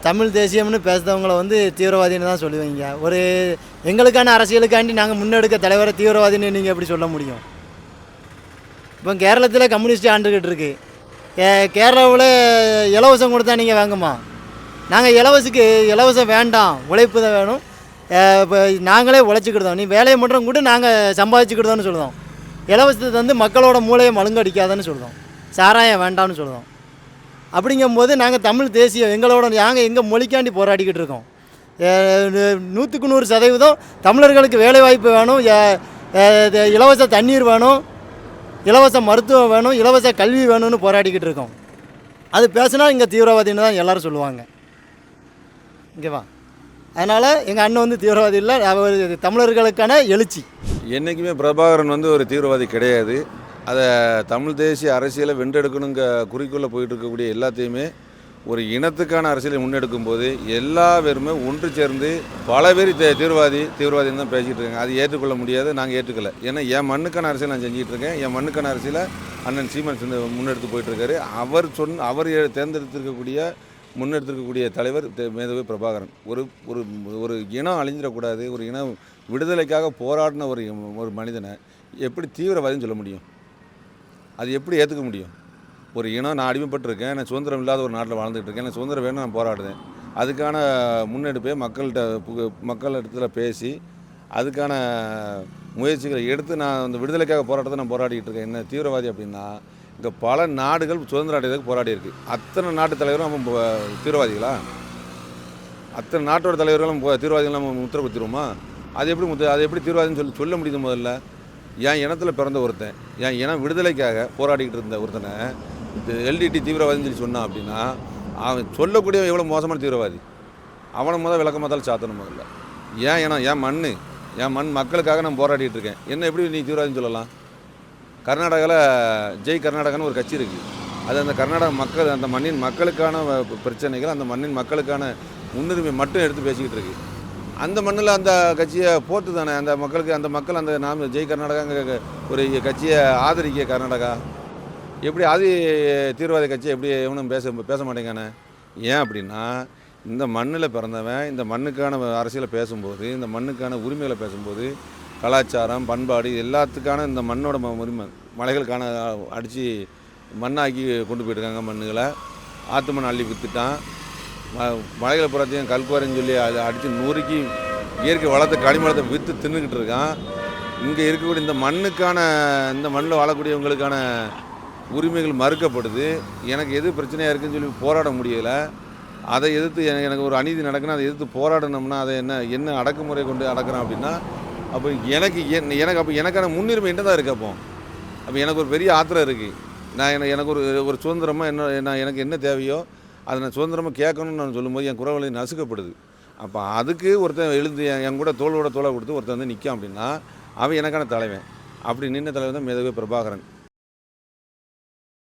தமிழ் தேசியம்னு பேசுகிறவங்கள வந்து தீவிரவாதின்னு தான் சொல்லுவீங்க. ஒரு எங்களுக்கான அரசியலுக்காண்டி நாங்கள் முன்னெடுக்க தலைவரை தீவிரவாதின்னு நீங்கள் எப்படி சொல்ல முடியும்? இப்போ கேரளத்தில் கம்யூனிஸ்ட் ஆண்டுக்கிட்டு இருக்கு. கேரளாவில் இலவசம் கொடுத்தா நீங்கள் வாங்குமா? நாங்கள் இலவசம் வேண்டாம், உழைப்பு தான் வேணும், இப்போ நாங்களே உழைச்சிக்கிடுதோம், நீ வேலையை மட்டும் கூட நாங்கள் சம்பாதிச்சுக்கிடுதோன்னு சொல்லுவோம். இலவசத்தை வந்து மக்களோட மூளையை மழுங்கடிக்காதன்னு சொல்லுவோம். சாராயம் வேண்டாம்னு சொல்லுவோம். அப்படிங்கும்போது நாங்கள் தமிழ் தேசியம் நாங்கள் எங்கள் மொழிக்காண்டி போராடிக்கிட்டு இருக்கோம். 100% தமிழர்களுக்கு வேலைவாய்ப்பு வேணும், இலவச தண்ணீர் வேணும், இலவச மருத்துவம் வேணும், இலவச கல்வி வேணும்னு போராடிக்கிட்டு இருக்கோம். அது பேசுனா இங்கே தீவிரவாதின்னு தான் எல்லோரும் சொல்லுவாங்க. ஓகேவா? அதனால் எங்கள் அண்ணன் வந்து தீவிரவாதி இல்லை, அவர் தமிழர்களுக்கான எழுச்சி. என்றைக்குமே பிரபாகரன் வந்து ஒரு தீவிரவாதி கிடையாது. அதை தமிழ் தேசிய அரசியலை வென்றெடுக்கணுங்க குறிக்கோள போயிட்டு இருக்கக்கூடிய எல்லாத்தையுமே ஒரு இனத்துக்கான அரசியலை முன்னெடுக்கும் போது எல்லா பேருமே ஒன்று சேர்ந்து பல பேர் தீவிரவாதின்னு தான் பேசிகிட்டு இருக்காங்க. அது ஏற்றுக்கொள்ள முடியாது, நாங்கள் ஏற்றுக்கல. ஏன்னா என் மண்ணுக்கான அரசியல் நான் செஞ்சிகிட்டு இருக்கேன். என் மண்ணுக்கான அரசியலை அண்ணன் சீமான் முன்னெடுத்து போயிட்டுருக்காரு. அவர் முன்னெடுத்திருக்கக்கூடிய தலைவர் மேதகு பிரபாகரன். ஒரு இனம் அழிஞ்சிடக்கூடாது, ஒரு இனம் விடுதலைக்காக போராடின ஒரு மனிதனை எப்படி தீவிரவாதின்னு சொல்ல முடியும்? அது எப்படி ஏற்றுக்க முடியும்? ஒரு இனம், நான் அடிமைப்பட்டிருக்கேன், நான் சுதந்திரம் இல்லாத ஒரு நாட்டில் வாழ்ந்துகிட்டு இருக்கேன், எனக்கு சுதந்திரம் வேணும், நான் போராடுறேன். அதுக்கான முன்னெடுப்பை மக்கள் இடத்துல பேசி அதுக்கான முயற்சிகளை எடுத்து நான் அந்த விடுதலைக்காக போராட்டத்தை நான் போராடிக்கிட்டு இருக்கேன். என்ன தீவிரவாதி அப்படின்னா, இங்கே பல நாடுகள் சுதந்திரம் அடைவதற்கு போராடி இருக்குது. அத்தனை நாட்டு தலைவரும் நம்ம தீவிரவாதிகளா? அத்தனை நாட்டோட தலைவர்களும் தீவிரவாதிகள் நம்ம முத்திரப்படுத்திடுவோமா? அது எப்படி தீவிரவாதின்னு சொல்ல முடியுது? முதல்ல என் இனத்தில் பிறந்த ஒருத்தன், என் இனம் விடுதலைக்காக போராடிக்கிட்டு இருந்த ஒருத்தனை எல்டிடி தீவிரவாதின்னு சொல்லி சொன்னான் அப்படின்னா, அவன் சொல்லக்கூடிய எவ்வளோ மோசமான தீவிரவாதி. அவனை விளக்கமாத்தாலும் சாத்தணும். முதல்ல என் மண் மக்களுக்காக நான் போராடிட்டு இருக்கேன், என்ன எப்படி நீ தீவிரவாதின்னு சொல்லலாம்? கர்நாடகாவில் ஜெய் கர்நாடகான்னு ஒரு கட்சி இருக்குது. அது அந்த கர்நாடக மக்கள், அந்த மண்ணின் மக்களுக்கான பிரச்சனைகள், அந்த மண்ணின் மக்களுக்கான முன்னுரிமை மட்டும் எடுத்து பேசிக்கிட்டு இருக்கு. அந்த மண்ணில் அந்த கட்சியை போட்டு தானே அந்த மக்கள் அந்த ஜெய் கர்நாடகாங்க ஒரு கட்சியை ஆதரிக்க கர்நாடகா எப்படி அது தீவிரவாத கட்சியை எப்படி எவனும் பேச மாட்டேங்கானே? ஏன் அப்படின்னா, இந்த மண்ணில் பிறந்தவன் இந்த மண்ணுக்கான அரசியலை பேசும்போது, இந்த மண்ணுக்கான உரிமைகளை பேசும்போது, கலாச்சாரம், பண்பாடு எல்லாத்துக்கான இந்த மண்ணோட உரிமை, மலைகளுக்கான அடித்து மண்ணாக்கி கொண்டு போயிட்டுருக்காங்க. மண்ணுகளை ஆற்று மண் அள்ளி விற்றுட்டான். மலைகளை புறத்தையும் கல்குவாரின்னு சொல்லி அதை அடித்து நூறுக்கி இயற்கை வளத்தை களிமலத்தை விற்று தின்னுக்கிட்டு இருக்கான். இங்கே இருக்கக்கூடிய இந்த மண்ணில் வாழக்கூடியவங்களுக்கான உரிமைகள் மறுக்கப்படுது. எனக்கு எது பிரச்சனையாக இருக்குதுன்னு சொல்லி போராட முடியலை. அதை எதிர்த்து எனக்கு ஒரு அநீதி நடக்குன்னா அதை எதிர்த்து போராடணும்னா அதை என்ன அடக்குமுறை கொண்டு அடக்குறோம் அப்படின்னா, அப்போ எனக்கான முன்னுரிமை என்ன தான் இருக்குது? அப்போ எனக்கு ஒரு பெரிய ஆத்திரம் இருக்குது. எனக்கு ஒரு சுதந்திரமாக எனக்கு என்ன தேவையோ அதை நான் சுதந்திரமாக கேட்கணும்னு நான் சொல்லும்போது என் குரவலை நசுக்கப்படுது. அப்போ அதுக்கு ஒருத்தன் எழுந்து என் கூட தோளோட தோளை கொடுத்து ஒருத்தன் வந்து நிற்கான் அப்படின்னா, அவன் எனக்கான தலைவன். அப்படி நின்ன தலைவன் தான் மேதகு பிரபாகரன்.